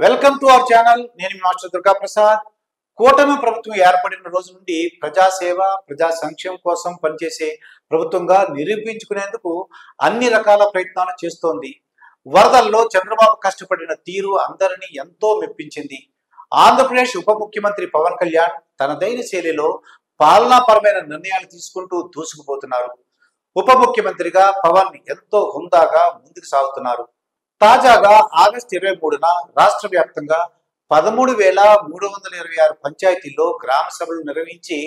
Welcome to our channel. నేను మీ master Durga Prasad. కూటమి ప్రభుత్వం ఏర్పడిన రోజు నుండి ప్రజాసేవ, ప్రజా సంక్షేమం కోసం పనిచేసే ప్రభుత్వంగా నిరూపించుకునేందుకు అన్ని రకాల ప్రయత్నాలు చేస్తోంది. వరదల్లో చంద్రబాబు కష్టపడిన తీరు అందరినీ ఎంతో మెప్పించింది. ఆంధ్రప్రదేశ్ ఉప ముఖ్యమంత్రి పవన్ కళ్యాణ్ తనదైన శైలిలో పాలనాపరమైన నిర్ణయాలు తీసుకుంటూ దూసుకుపోతున్నారు. ఉప ముఖ్యమంత్రిగా పవన్ ఎంతో హుందాగా ముందుకు సాగుతున్నారు. తాజాగా ఆగస్టు 23న రాష్ట్ర వ్యాప్తంగా 13,326 పంచాయతీల్లో గ్రామ సభలు నిర్వహించి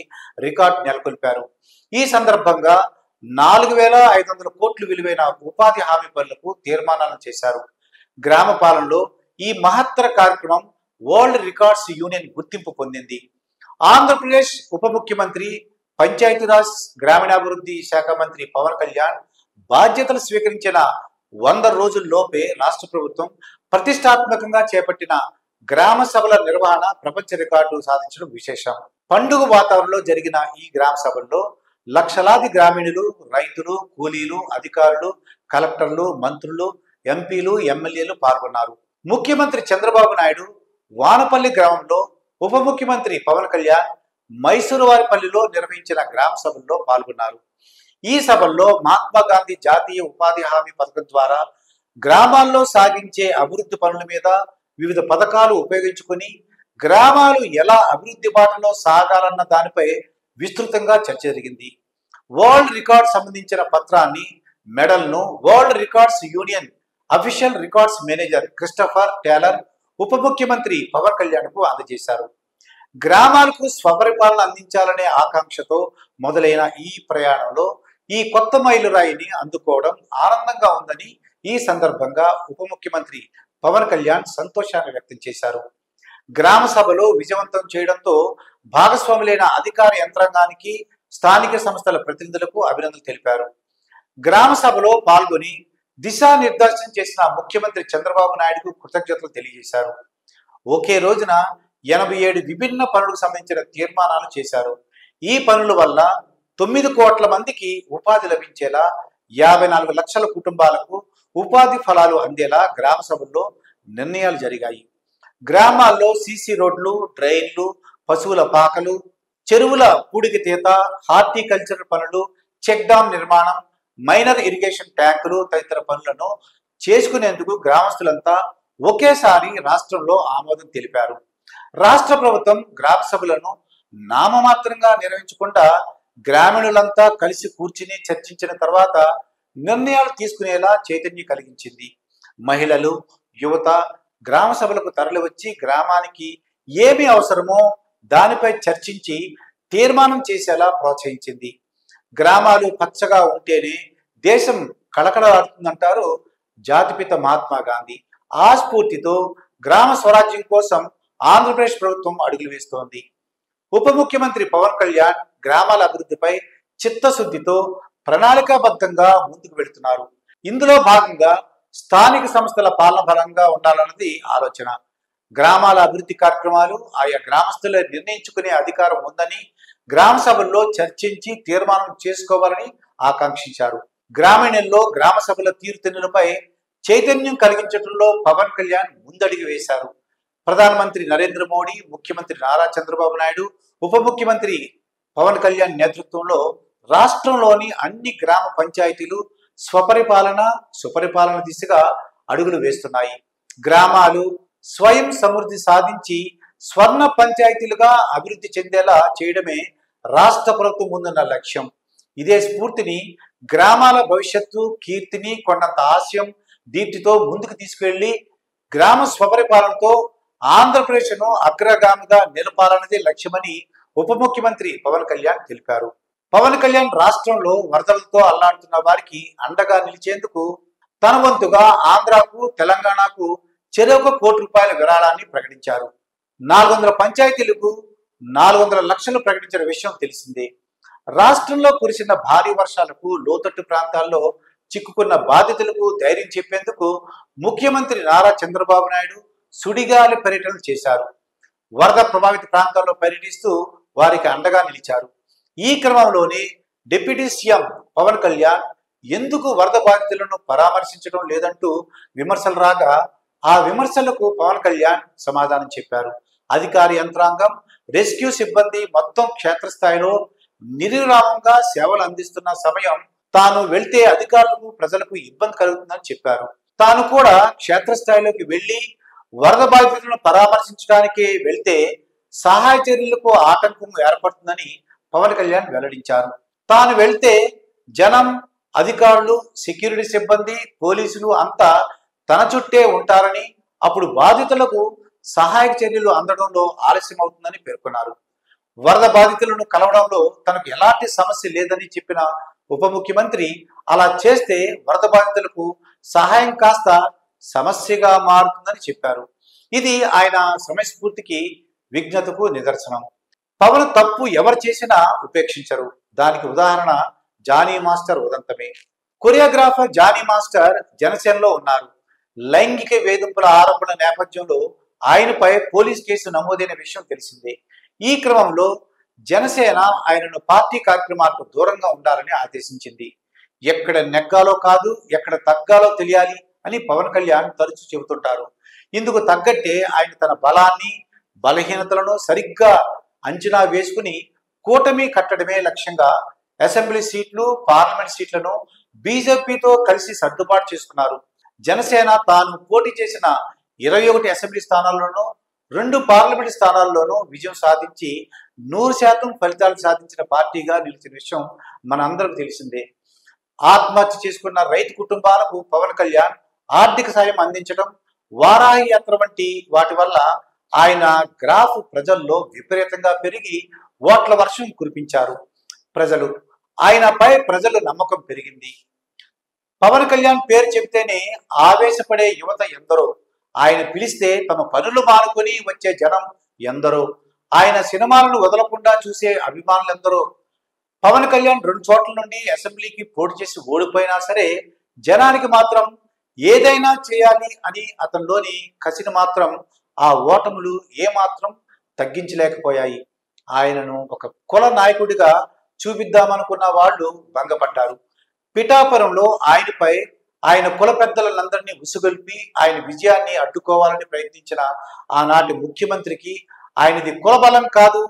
రికార్డు నెలకొల్పారు. ఈ సందర్భంగా 4,500 కోట్ల విలువైన ఉపాధి హామీ పనులకు తీర్మానాలు చేశారు. గ్రామ పాలనలో ఈ మహత్తర కార్యక్రమం వరల్డ్ రికార్డ్స్ యూనియన్ గుర్తింపు పొందింది. ఆంధ్రప్రదేశ్ ఉప ముఖ్యమంత్రి, పంచాయతీరాజ్ గ్రామీణాభివృద్ధి శాఖ మంత్రి పవన్ కళ్యాణ్ బాధ్యతలు స్వీకరించిన 100 రోజుల్లోపే రాష్ట్ర ప్రభుత్వం ప్రతిష్టాత్మకంగా చేపట్టిన గ్రామ సభల నిర్వహణ ప్రపంచ రికార్డు సాధించడం విశేషం. పండుగ వాతావరణంలో జరిగిన ఈ గ్రామ సభల్లో లక్షలాది గ్రామీణులు, రైతులు, కూలీలు, అధికారులు, కలెక్టర్లు, మంత్రులు, ఎంపీలు, ఎమ్మెల్యేలు పాల్గొన్నారు. ముఖ్యమంత్రి చంద్రబాబు నాయుడు వానపల్లి గ్రామంలో, ఉప ముఖ్యమంత్రి పవన్ కళ్యాణ్ మైసూరువారిపల్లిలో నిర్వహించిన గ్రామ సభల్లో పాల్గొన్నారు. ఈ సభల్లో మహాత్మా గాంధీ జాతీయ ఉపాధి హామీ పథకం ద్వారా గ్రామాల్లో సాగించే అభివృద్ధి పనుల మీద వివిధ పథకాలు ఉపయోగించుకుని గ్రామాలు ఎలా అభివృద్ధి బాటలో సాగాలన్న దానిపై విస్తృతంగా చర్చ జరిగింది. వరల్డ్ రికార్డ్ సంబంధించిన పత్రాన్ని, మెడల్ను world records union official records manager Christopher Taylor ఉప ముఖ్యమంత్రి పవన్ కళ్యాణ్కు అందజేశారు. గ్రామాలకు స్వపరిపాలన అందించాలనే ఆకాంక్షతో మొదలైన ఈ ప్రయాణంలో ఈ కొత్త మైలురాయిని అందుకోవడం ఆనందంగా ఉందని ఈ సందర్భంగా ఉప ముఖ్యమంత్రి పవన్ కళ్యాణ్ సంతోషాన్ని వ్యక్తం చేశారు. గ్రామ సభలో విజయవంతం చేయడంతో భాగస్వాములైన అధికార యంత్రాంగానికి, స్థానిక సంస్థల ప్రతినిధులకు అభినందనలు తెలిపారు. గ్రామ సభలో పాల్గొని దిశానిర్దేశం చేసిన ముఖ్యమంత్రి చంద్రబాబు నాయుడుకు కృతజ్ఞతలు తెలియజేశారు. ఒకే రోజున 87 విభిన్న పనులకు సంబంధించిన తీర్మానాలు చేశారు. ఈ పనుల వల్ల 9 కోట్ల మందికి ఉపాధి లభించేలా, 54 లక్షల కుటుంబాలకు ఉపాధి ఫలాలు అందేలా గ్రామ సభల్లో నిర్ణయాలు జరిగాయి. గ్రామాల్లో సీసీ రోడ్లు, డ్రైన్లు, పశువుల పాకలు, చెరువుల పూడికి తీత, హార్టికల్చర్ పనులు, చెక్ డామ్ నిర్మాణం, మైనర్ ఇరిగేషన్ ట్యాంకులు తదితర పనులను చేసుకునేందుకు గ్రామస్తులంతా ఒకేసారి రాష్ట్రంలో ఆమోదం తెలిపారు. రాష్ట్ర ప్రభుత్వం గ్రామ సభలను నామమాత్రంగా నిర్వహించకుండా గ్రామీణులంతా కలిసి కూర్చుని చర్చించిన తర్వాత నిర్ణయాలు తీసుకునేలా చైతన్యం కలిగించింది. మహిళలు, యువత గ్రామ సభలకు తరలివచ్చి గ్రామానికి ఏమి అవసరమో దానిపై చర్చించి తీర్మానం చేసేలా ప్రోత్సహించింది. గ్రామాలు పచ్చగా ఉంటేనే దేశం కళకళలాడుతుందంటారు జాతిపిత మహాత్మా గాంధీ. ఆ స్ఫూర్తితో గ్రామ స్వరాజ్యం కోసం ఆంధ్రప్రదేశ్ ప్రభుత్వం అడుగులు వేస్తోంది. ఉప ముఖ్యమంత్రి పవన్ కళ్యాణ్ గ్రామాల అభివృద్ధిపై చిత్తశుద్ధితో ప్రణాళికాబద్ధంగా ముందుకు వెళుతున్నారు. ఇందులో భాగంగా స్థానిక సంస్థల పాలన బలంగా ఉండాలన్నది ఆలోచన. గ్రామాల అభివృద్ధి కార్యక్రమాలు ఆయా గ్రామస్తులే నిర్ణయించుకునే అధికారం ఉందని గ్రామ సభల్లో చర్చించి తీర్మానం చేసుకోవాలని ఆకాంక్షించారు. గ్రామీణుల్లో గ్రామ సభల తీరుతెన్నులపై చైతన్యం కలిగించడంలో పవన్ కళ్యాణ్ ముందడుగు వేశారు. ప్రధానమంత్రి నరేంద్ర మోడీ, ముఖ్యమంత్రి నారా చంద్రబాబు నాయుడు, ఉప ముఖ్యమంత్రి పవన్ కళ్యాణ్ నేతృత్వంలో రాష్ట్రంలోని అన్ని గ్రామ పంచాయతీలు స్వపరిపాలన, సుపరిపాలన దిశగా అడుగులు వేస్తున్నాయి. గ్రామాలు స్వయం సమృద్ధి సాధించి స్వర్ణ పంచాయతీలుగా అభివృద్ధి చెందేలా చేయడమే రాష్ట్ర ప్రభుత్వం ముందున్న లక్ష్యం. ఇదే స్ఫూర్తిని, గ్రామాల భవిష్యత్తు, కీర్తిని కొండంత ఆశయం, దీప్తితో ముందుకు తీసుకువెళ్లి గ్రామ స్వపరిపాలనతో ఆంధ్రప్రదేశ్ను అగ్రగామిగా నిలపాలన్నదే లక్ష్యమని ఉప ముఖ్యమంత్రి పవన్ కళ్యాణ్ తెలిపారు. పవన్ కళ్యాణ్ రాష్ట్రంలో వరదలతో అల్లాడుతున్న వారికి అండగా నిలిచేందుకు తన వంతుగా ఆంధ్రాకు, తెలంగాణకు చెరొక ₹1 విరాళాన్ని ప్రకటించారు. 400 పంచాయతీలకు 400 లక్షలు ప్రకటించిన విషయం తెలిసిందే. రాష్ట్రంలో కురిసిన భారీ వర్షాలకు లోతట్టు ప్రాంతాల్లో చిక్కుకున్న బాధితులకు ధైర్యం చెప్పేందుకు ముఖ్యమంత్రి నారా చంద్రబాబు నాయుడు సుడిగాలి పర్యటనలు చేశారు. వరద ప్రభావిత ప్రాంతాల్లో పర్యటిస్తూ వారికి అండగా నిలిచారు. ఈ క్రమంలోనే డిప్యూటీ సీఎం పవన్ కళ్యాణ్ ఎందుకు వరద బాధితులను పరామర్శించడం లేదంటూ విమర్శలు రాగా ఆ విమర్శలకు పవన్ కళ్యాణ్ సమాధానం చెప్పారు. అధికార యంత్రాంగం, రెస్క్యూ సిబ్బంది మొత్తం క్షేత్రస్థాయిలో నిర్విరామంగా సేవలు అందిస్తున్న సమయం తాను వెళ్తే అధికారులకు ప్రజలకు ఇబ్బంది కలుగుతుందని చెప్పారు. తాను కూడా క్షేత్రస్థాయిలోకి వెళ్లి వరద బాధితులను పరామర్శించడానికి వెళ్తే సహాయ చర్యలకు ఆటంకం ఏర్పడుతుందని పవన్ కళ్యాణ్ వెల్లడించారు. తాను వెళ్తే జనం, అధికారులు, సెక్యూరిటీ సిబ్బంది, పోలీసులు అంతా తన చుట్టే ఉంటారని, అప్పుడు బాధితులకు సహాయక చర్యలు అందడంలో ఆలస్యం అవుతుందని పేర్కొన్నారు. వరద బాధితులను కలవడంలో తనకు ఎలాంటి సమస్య లేదని చెప్పిన ఉప ముఖ్యమంత్రి అలా చేస్తే వరద బాధితులకు సహాయం కాస్త సమస్యగా మారుతుందని చెప్పారు. ఇది ఆయన సమయస్ఫూర్తికి, విజ్ఞతకు నిదర్శనం. పవన్ తప్పు ఎవరు చేసినా ఉపేక్షించరు. దానికి ఉదాహరణ జానీ మాస్టర్ ఉదంతమే. కొరియోగ్రాఫర్ జానీ మాస్టర్ జనసేనలో ఉన్నారు. లైంగిక వేధింపుల ఆరోపణల నేపథ్యంలో ఆయనపై పోలీస్ కేసు నమోదైన విషయం తెలిసిందే. ఈ క్రమంలో జనసేన ఆయనను పార్టీ కార్యక్రమాలకు దూరంగా ఉండాలని ఆదేశించింది. ఎక్కడ నెగ్గాలో కాదు, ఎక్కడ తగ్గాలో తెలియాలి అని పవన్ కళ్యాణ్ తరచూ చెబుతుంటారు. ఇందుకు తగ్గట్టే ఆయన తన బలాన్ని, బలహీనతలను సరిగ్గా అంచనా వేసుకుని కూటమి కట్టడమే లక్ష్యంగా అసెంబ్లీ సీట్లు, పార్లమెంట్ సీట్లను బీజేపీతో కలిసి సర్దుబాటు చేసుకున్నారు. జనసేన తాను పోటీ చేసిన 21 అసెంబ్లీ స్థానాల్లోనూ 2 పార్లమెంట్ స్థానాల్లోనూ విజయం సాధించి 100% ఫలితాలు సాధించిన పార్టీగా నిలిచిన విషయం మనందరికీ తెలిసిందే. ఆత్మహత్య చేసుకున్న రైతు కుటుంబాలకు పవన్ కళ్యాణ్ ఆర్థిక సాయం అందించడం, వారాహి యాత్ర వంటి వాటి వల్ల ఆయన గ్రాఫ్ ప్రజల్లో విపరీతంగా పెరిగి ఓట్ల వర్షం కురిపించారు. ఆయనపై ప్రజల నమ్మకం పెరిగింది. పవన్ కళ్యాణ్ పేరు చెబితేనే ఆవేశపడే యువత ఎందరో, ఆయన పిలిస్తే తమ పనులు మానుకొని వచ్చే జనం ఎందరో, ఆయన సినిమాలను వదలకుండా చూసే అభిమానులు ఎందరో. పవన్ కళ్యాణ్ 2 చోట్ల నుండి అసెంబ్లీకి పోటీ చేసి ఓడిపోయినా సరే జనానికి మాత్రం ఏదైనా చేయాలి అని అతనిలోని కసిని మాత్రం ఆ ఓటములు ఏమాత్రం తగ్గించలేకపోయాయి. ఆయనను ఒక కుల నాయకుడిగా చూపిద్దామనుకున్న వాళ్ళు భంగపడ్డారు. పిఠాపురంలో ఆయనపై ఆయన కుల పెద్దలందరినీ ఉసుగొల్పి ఆయన విజయాన్ని అడ్డుకోవాలని ప్రయత్నించిన ఆనాటి ముఖ్యమంత్రికి ఆయనది కులబలం కాదు,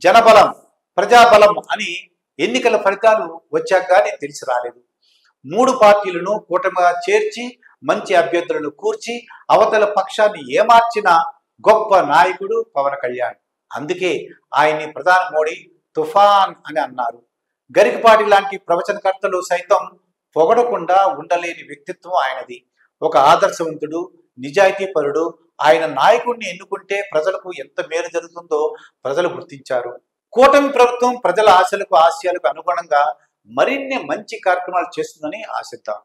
జనబలం, ప్రజాబలం అని ఎన్నికల ఫలితాలు వచ్చాక కానీ తెలిసి రాలేదు. 3 పార్టీలను కూటమిగా చేర్చి మంచి అభ్యర్థులను కూర్చి అవతల పక్షాన్ని ఏమార్చిన గొప్ప నాయకుడు పవన్ కళ్యాణ్. అందుకే ఆయన్ని ప్రధాని మోడీ తుఫాన్ అని అన్నారు. గరికపాటి లాంటి ప్రవచనకర్తలు సైతం పొగడకుండా ఉండలేని వ్యక్తిత్వం ఆయనది. ఒక ఆదర్శవంతుడు, నిజాయితీపరుడు. ఆయన నాయకుడిని ఎన్నుకుంటే ప్రజలకు ఎంత మేలు జరుగుతుందో ప్రజలు గుర్తించారు. కూటమి ప్రభుత్వం ప్రజల ఆశయాలకు అనుగుణంగా మరిన్ని మంచి కార్యక్రమాలు చేస్తుందని ఆశిద్దాం.